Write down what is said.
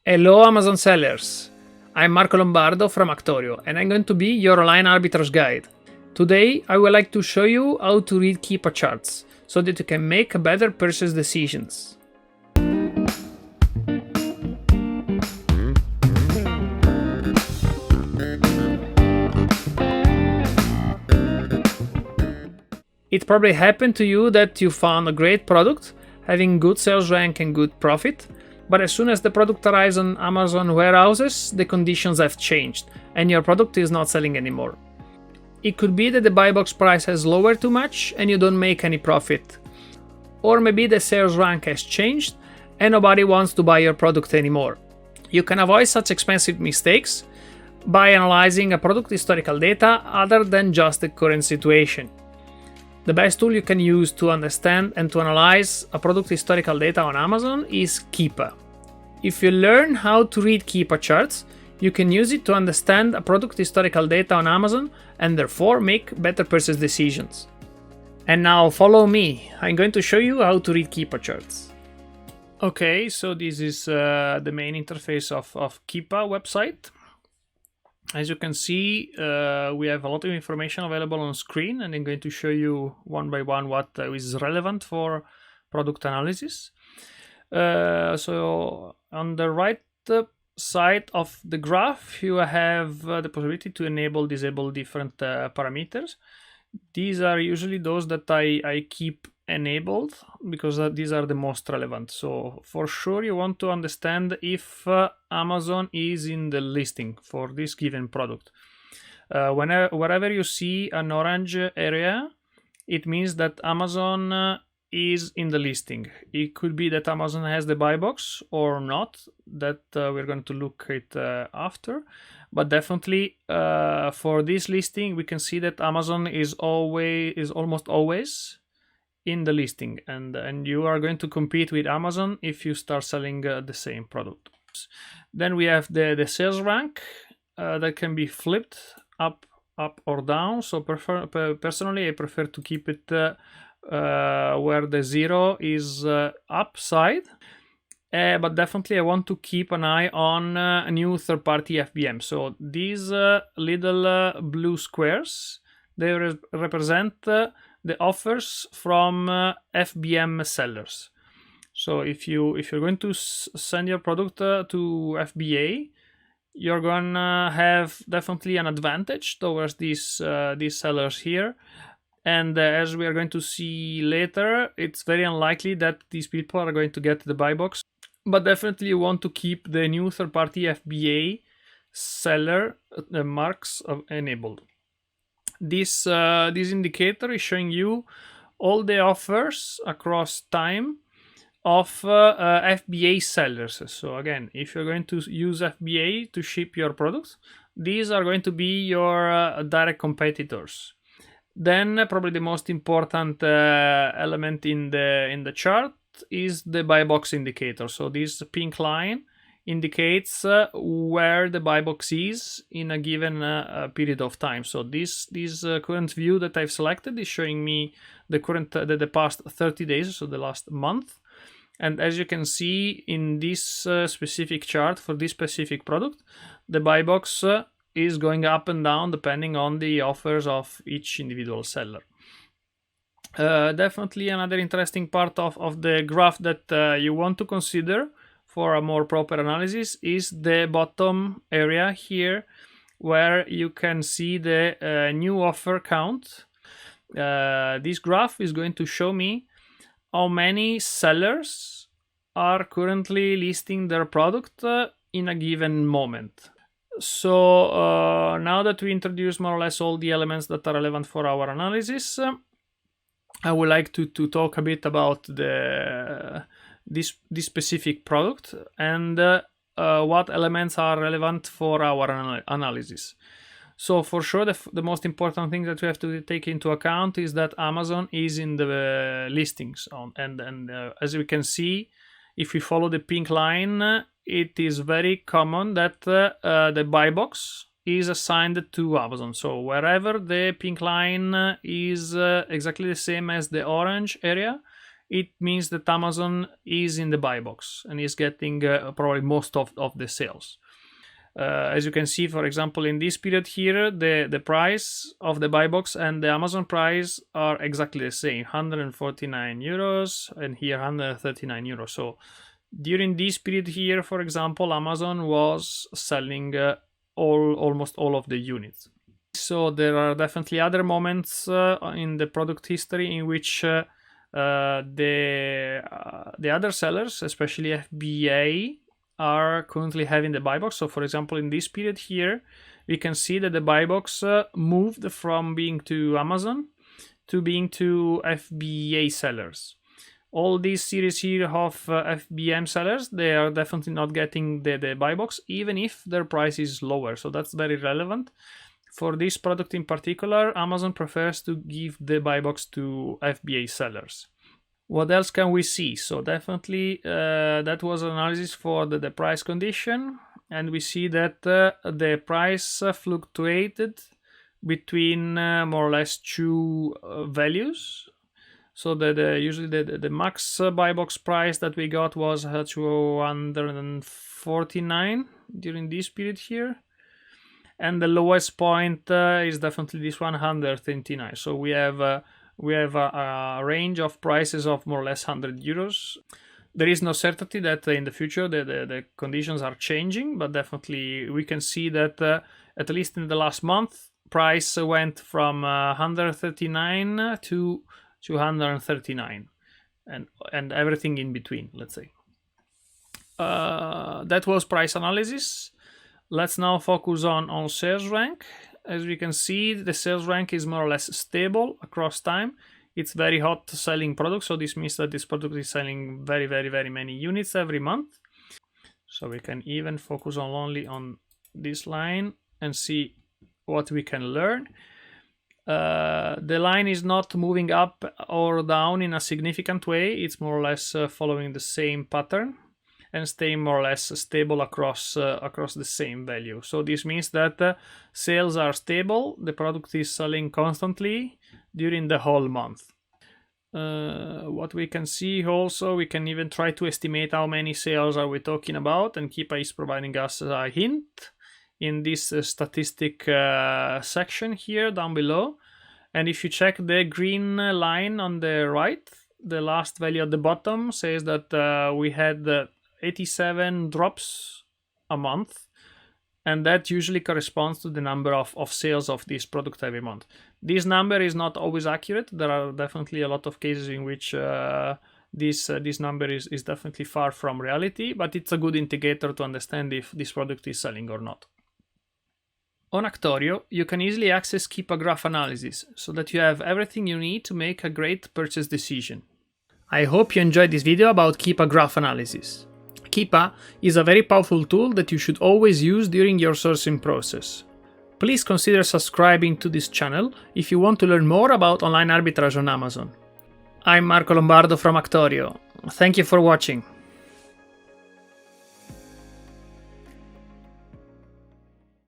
Hello Amazon sellers! I'm Marco Lombardo from Actorio and I'm going to be your online arbitrage guide. Today I would like to show you how to read Keepa charts so that you can make better purchase decisions. It probably happened to you that you found a great product, having good sales rank and good profit, but as soon as the product arrives on Amazon warehouses, the conditions have changed and your product is not selling anymore. It could be that the buy box price has lowered too much and you don't make any profit. Or maybe the sales rank has changed and nobody wants to buy your product anymore. You can avoid such expensive mistakes by analyzing a product historical data other than just the current situation. The best tool you can use to understand and to analyze a product historical data on Amazon is Keepa. If you learn how to read Keepa charts, you can use it to understand a product historical data on Amazon and therefore make better purchase decisions. And now follow me, I'm going to show you how to read Keepa charts. Okay, so this is the main interface of Keepa website. As you can see, we have a lot of information available on screen, and I'm going to show you one by one what is relevant for product analysis. So on the right side of the graph, you have the possibility to enable, disable different parameters. These are usually those that I keep enabled because these are the most relevant. So for sure you want to understand if Amazon is in the listing for this given product. Wherever you see an orange area, it means that Amazon is in the listing. It could be that Amazon has the buy box or not, that we're going to look at after, but definitely for this listing we can see that Amazon is almost always in the listing, and you are going to compete with Amazon if you start selling the same product. Then we have the sales rank that can be flipped up or down. So personally I prefer to keep it where the 0 is upside, but definitely I want to keep an eye on a new third-party FBM. So these little blue squares, they represent the offers from FBM sellers. So if you're going to send your product to FBA, you're gonna have definitely an advantage towards these sellers here. And as we are going to see later, it's very unlikely that these people are going to get the buy box. But definitely you want to keep the new third-party FBA seller marks enabled. This indicator is showing you all the offers across time of FBA sellers. So again, if you're going to use FBA to ship your products, these are going to be your direct competitors. Then probably the most important element in the chart is the buy box indicator. So this pink line indicates where the buy box is in a given period of time. So this current view that I've selected is showing me the past 30 days, so the last month. And as you can see in this specific chart for this specific product, the buy box is going up and down depending on the offers of each individual seller. Definitely another interesting part of the graph that you want to consider for a more proper analysis is the bottom area here, where you can see the new offer count. This graph is going to show me how many sellers are currently listing their product in a given moment. So now that we introduced more or less all the elements that are relevant for our analysis, I would like to talk a bit about this specific product and what elements are relevant for our analysis. So for sure the most important thing that we have to take into account is that Amazon is in the listings and as we can see, if we follow the pink line, it is very common that the buy box is assigned to Amazon. So wherever the pink line is exactly the same as the orange area, it means that Amazon is in the buy box and is getting probably most of the sales. As you can see, for example, in this period here, the price of the buy box and the Amazon price are exactly the same, 149 euros, and here 139 euros. So during this period here, for example, Amazon was selling almost all of the units. So there are definitely other moments in the product history in which the other sellers, especially FBA, are currently having the buy box. So for example, in this period here, we can see that the buy box moved from being to Amazon to being to FBA sellers. All these series here of FBM sellers, they are definitely not getting the buy box, even if their price is lower. So that's very relevant. For this product in particular, Amazon prefers to give the buy box to FBA sellers. What else can we see? So definitely that was analysis for the price condition, and we see that the price fluctuated between more or less two values. So usually the max buy box price that we got was 249 during this period here, and the lowest point is definitely this 129. So we have a range of prices of more or less 100 euros. There is no certainty that in the future the conditions are changing, but definitely we can see that at least in the last month, price went from 139 to 239, and everything in between, let's say. That was price analysis. Let's now focus on sales rank. As we can see, the sales rank is more or less stable across time. It's very hot selling product, so this means that this product is selling very, very, very many units every month. So we can even focus only on this line and see what we can learn. The line is not moving up or down in a significant way. It's more or less following the same pattern and staying more or less stable across the same value. So this means that sales are stable. The product is selling constantly during the whole month. What we can see also, we can even try to estimate how many sales are we talking about, and Keepa is providing us a hint in this statistic section here down below. And if you check the green line on the right, the last value at the bottom says that we had 87 drops a month, and that usually corresponds to the number of sales of this product every month. This number is not always accurate. There are definitely a lot of cases in which this number is definitely far from reality, but it's a good indicator to understand if this product is selling or not. On Actorio, you can easily access Keepa Graph analysis so that you have everything you need to make a great purchase decision. I hope you enjoyed this video about Keepa Graph analysis. Keepa is a very powerful tool that you should always use during your sourcing process. Please consider subscribing to this channel if you want to learn more about online arbitrage on Amazon. I'm Marco Lombardo from Actorio. Thank you for watching.